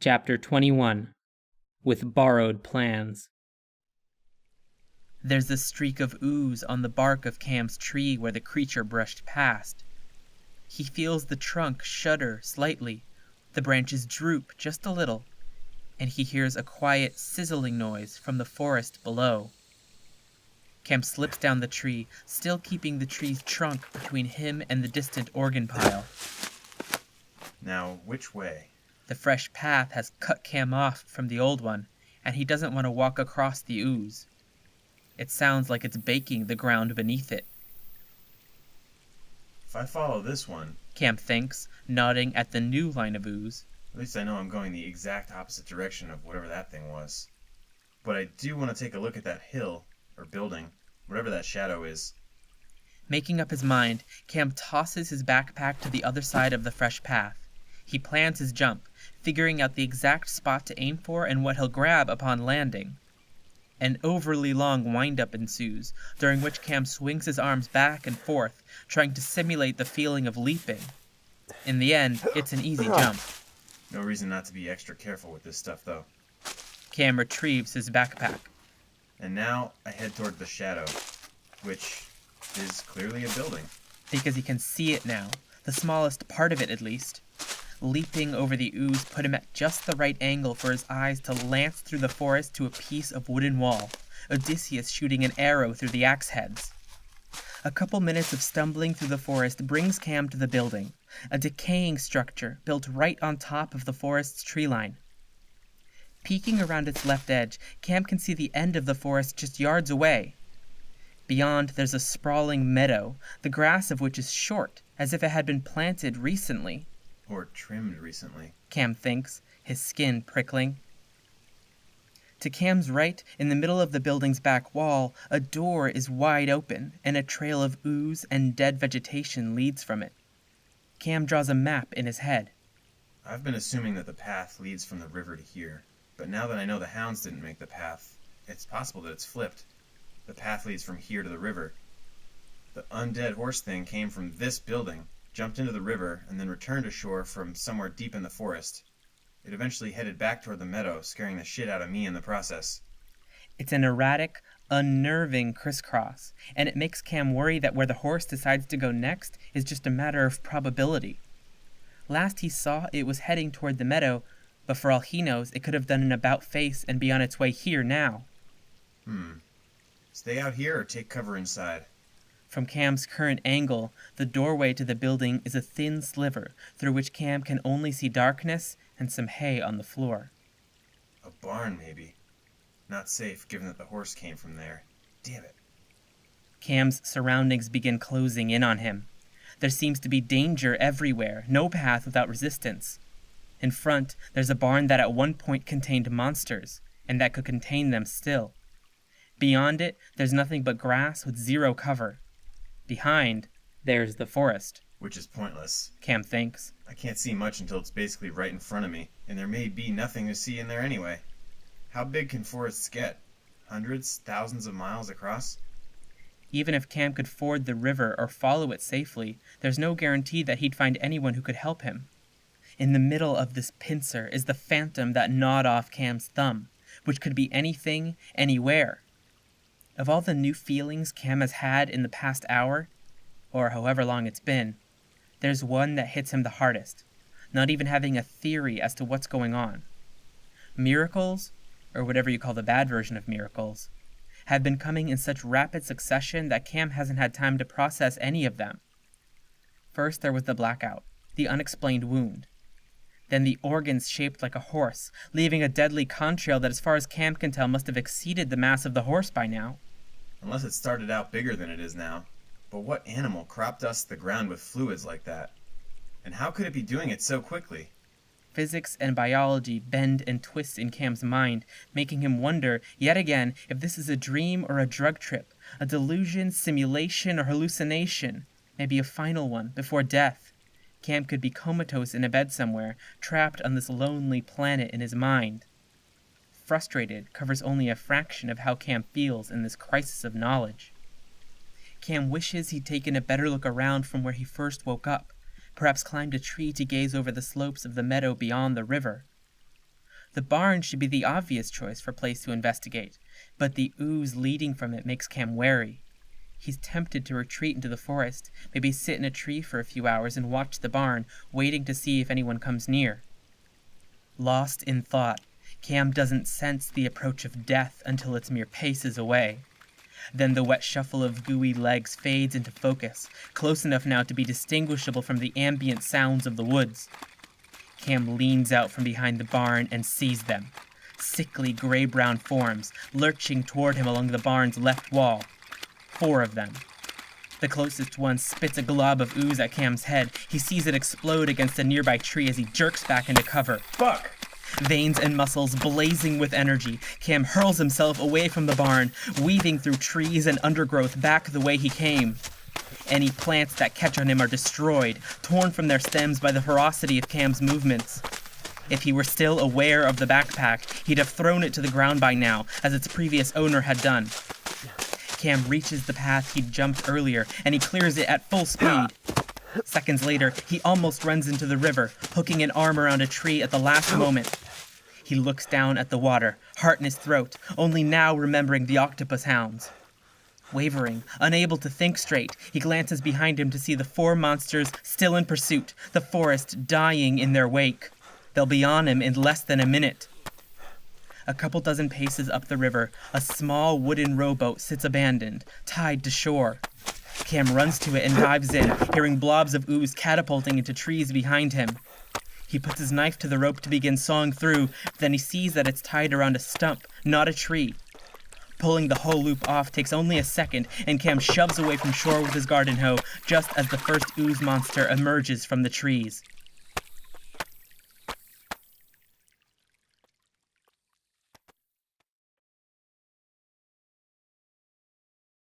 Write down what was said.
Chapter 21. With Borrowed Plans. There's a streak of ooze on the bark of Cam's tree where the creature brushed past. He feels the trunk shudder slightly, the branches droop just a little, and he hears a quiet sizzling noise from the forest below. Cam slips down the tree, still keeping the tree's trunk between him and the distant organ pile. Now, which way? The fresh path has cut Cam off from the old one, and he doesn't want to walk across the ooze. It sounds like it's baking the ground beneath it. If I follow this one, Cam thinks, nodding at the new line of ooze. at least I know I'm going the exact opposite direction of whatever that thing was. But I do want to take a look at that hill, or building, whatever that shadow is. Making up his mind, Cam tosses his backpack to the other side of the fresh path. He plans his jump, figuring out the exact spot to aim for and what he'll grab upon landing. An overly long wind-up ensues, during which Cam swings his arms back and forth, trying to simulate the feeling of leaping. In the end, it's an easy jump. No reason not to be extra careful with this stuff, though. Cam retrieves his backpack. And now I head toward the shadow, which is clearly a building. Because he can see it now, the smallest part of it at least. Leaping over the ooze put him at just the right angle for his eyes to lance through the forest to a piece of wooden wall, Odysseus shooting an arrow through the axe heads. A couple minutes of stumbling through the forest brings Cam to the building, a decaying structure built right on top of the forest's tree line. Peeking around its left edge, Cam can see the end of the forest just yards away. Beyond, there's a sprawling meadow, the grass of which is short, as if it had been planted recently. Or trimmed recently. Cam thinks, his skin prickling. To Cam's right, in the middle of the building's back wall, a door is wide open, and a trail of ooze and dead vegetation leads from it. Cam draws a map in his head. I've been assuming that the path leads from the river to here, but now that I know the hounds didn't make the path, it's possible that it's flipped. The path leads from here to the river. The undead horse thing came from this building, jumped into the river, and then returned ashore from somewhere deep in the forest. It eventually headed back toward the meadow, scaring the shit out of me in the process. It's an erratic, unnerving crisscross, and it makes Cam worry that where the horse decides to go next is just a matter of probability. Last he saw, it was heading toward the meadow, but for all he knows, it could have done an about-face and be on its way here now. Stay out here or take cover inside? From Cam's current angle, the doorway to the building is a thin sliver through which Cam can only see darkness and some hay on the floor. A barn, maybe. Not safe, given that the horse came from there. Damn it. Cam's surroundings begin closing in on him. There seems to be danger everywhere, no path without resistance. In front, there's a barn that at one point contained monsters, and that could contain them still. Beyond it, there's nothing but grass with zero cover. Behind, there's the forest. Which is pointless. Cam thinks. I can't see much until it's basically right in front of me, and there may be nothing to see in there anyway. How big can forests get? Hundreds, thousands of miles across? Even if Cam could ford the river or follow it safely, there's no guarantee that he'd find anyone who could help him. In the middle of this pincer is the phantom that gnawed off Cam's thumb, which could be anything, anywhere. Of all the new feelings Cam has had in the past hour, or however long it's been, there's one that hits him the hardest, not even having a theory as to what's going on. Miracles, or whatever you call the bad version of miracles, have been coming in such rapid succession that Cam hasn't had time to process any of them. First there was the blackout, the unexplained wound. Then the organs shaped like a horse, leaving a deadly contrail that as far as Cam can tell must have exceeded the mass of the horse by now. Unless it started out bigger than it is now. But what animal crop dusts the ground with fluids like that? And how could it be doing it so quickly? Physics and biology bend and twist in Cam's mind, making him wonder, yet again, if this is a dream or a drug trip, a delusion, simulation, or hallucination, maybe a final one, before death. Cam could be comatose in a bed somewhere, trapped on this lonely planet in his mind. Frustrated covers only a fraction of how Cam feels in this crisis of knowledge. Cam wishes he'd taken a better look around from where he first woke up, perhaps climbed a tree to gaze over the slopes of the meadow beyond the river. The barn should be the obvious choice for place to investigate, but the ooze leading from it makes Cam wary. He's tempted to retreat into the forest, maybe sit in a tree for a few hours and watch the barn, waiting to see if anyone comes near. Lost in thought, Cam doesn't sense the approach of death until it's mere paces away. Then the wet shuffle of gooey legs fades into focus, close enough now to be distinguishable from the ambient sounds of the woods. Cam leans out from behind the barn and sees them. Sickly gray-brown forms, lurching toward him along the barn's left wall. 4 of them. The closest one spits a glob of ooze at Cam's head. He sees it explode against a nearby tree as he jerks back into cover. Fuck! Veins and muscles blazing with energy, Cam hurls himself away from the barn, weaving through trees and undergrowth back the way he came. Any plants that catch on him are destroyed, torn from their stems by the ferocity of Cam's movements. If he were still aware of the backpack, he'd have thrown it to the ground by now, as its previous owner had done. Cam reaches the path he'd jumped earlier, and he clears it at full speed. Seconds later, he almost runs into the river, hooking an arm around a tree at the last moment. He looks down at the water, heart in his throat, only now remembering the octopus hounds. Wavering, unable to think straight, he glances behind him to see the 4 monsters still in pursuit, the forest dying in their wake. They'll be on him in less than a minute. A couple dozen paces up the river, a small wooden rowboat sits abandoned, tied to shore. Cam runs to it and dives in, hearing blobs of ooze catapulting into trees behind him. He puts his knife to the rope to begin sawing through, then he sees that it's tied around a stump, not a tree. Pulling the whole loop off takes only a second, and Cam shoves away from shore with his garden hoe, just as the first ooze monster emerges from the trees.